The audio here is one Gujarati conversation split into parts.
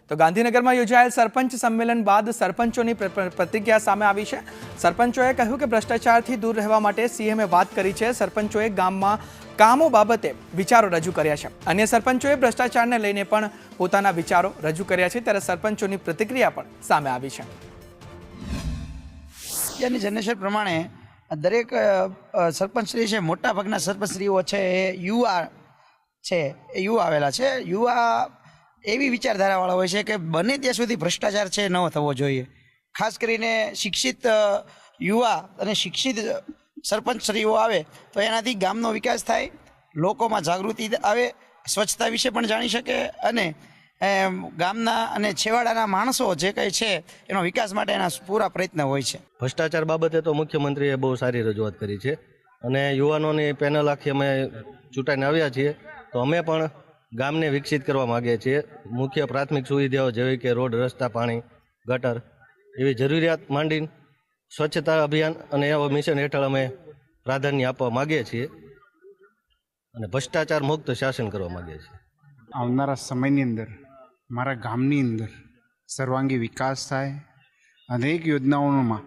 તો ગાંધીનગરમાં યોજાયેલ સરપંચ સંમેલન બાદ સરપંચોની પ્રતિક્રિયા સામે આવી છે। સરપંચોએ કહ્યું કે ભ્રષ્ટાચારથી દૂર રહેવા માટે સીએમએ વાત કરી છે। સરપંચોએ ગામમાં કામો બાબતે વિચારો રજૂ કર્યા છે। અન્ય સરપંચોએ ભ્રષ્ટાચારને લઈને પણ પોતાના વિચારો રજૂ કર્યા છે, ત્યારે સરપંચોની પ્રતિક્રિયા પણ સામે આવી છે। અત્યારની જનરેશન પ્રમાણે દરેક સરપંચશ્રી છે, મોટા ભાગના સરપંચશ્રીઓ છે એ યુવા છે, એ યુવા આવેલા છે। યુવા એવી વિચારધારાવાળા હોય છે કે બને ત્યાં સુધી ભ્રષ્ટાચાર છે ન થવો જોઈએ। ખાસ કરીને શિક્ષિત યુવા અને શિક્ષિત સરપંચશ્રીઓ આવે તો એનાથી ગામનો વિકાસ થાય, લોકોમાં જાગૃતિ આવે, સ્વચ્છતા વિશે પણ જાણી શકે અને ગામના અને છેવાડાના માણસો જે કંઈ છે એનો વિકાસ માટે એના પૂરા પ્રયત્ન હોય છે। ભ્રષ્ટાચાર બાબતે તો મુખ્યમંત્રીએ બહુ સારી રજૂઆત કરી છે અને યુવાનોની પેનલ આખી અમે ચૂંટાઈને આવ્યા છીએ, તો અમે પણ ગામને વિકસિત કરવા માગીએ છીએ। મુખ્ય પ્રાથમિક સુવિધાઓ જેવી કે રોડ, રસ્તા, પાણી, ગટર એવી જરૂરિયાત માંડીને સ્વચ્છતા અભિયાન અને એવા મિશન હેઠળ અમે પ્રાધાન્ય આપવા માગીએ છીએ અને ભ્રષ્ટાચાર મુક્ત શાસન કરવા માગીએ છીએ। આવનારા સમયની અંદર મારા ગામની અંદર સર્વાંગી વિકાસ થાય, અનેક યોજનાઓમાં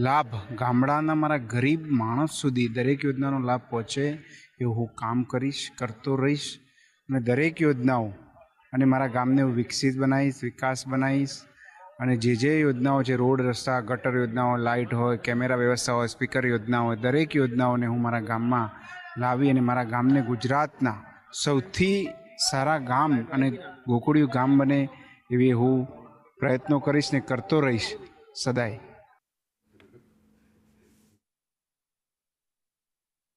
લાભ ગામડાના મારા ગરીબ માણસ સુધી દરેક યોજનાનો લાભ પહોંચે એવું હું કામ કરીશ, કરતો રહીશ અને દરેક યોજનાઓ અને મારા ગામને હું વિકસિત બનાવીશ, વિકાસ બનાવીશ અને જે યોજનાઓ છે, રોડ, રસ્તા, ગટર યોજનાઓ, લાઇટ હોય, કેમેરા વ્યવસ્થા હોય, સ્પીકર યોજના હોય, દરેક યોજનાઓને હું મારા ગામમાં લાવી અને મારા ગામને ગુજરાતના સૌથી સારા ગામ અને ગોકુળિયું ગામ બને એવી હું પ્રયત્નો કરીશ ને કરતો રહીશ સદાય।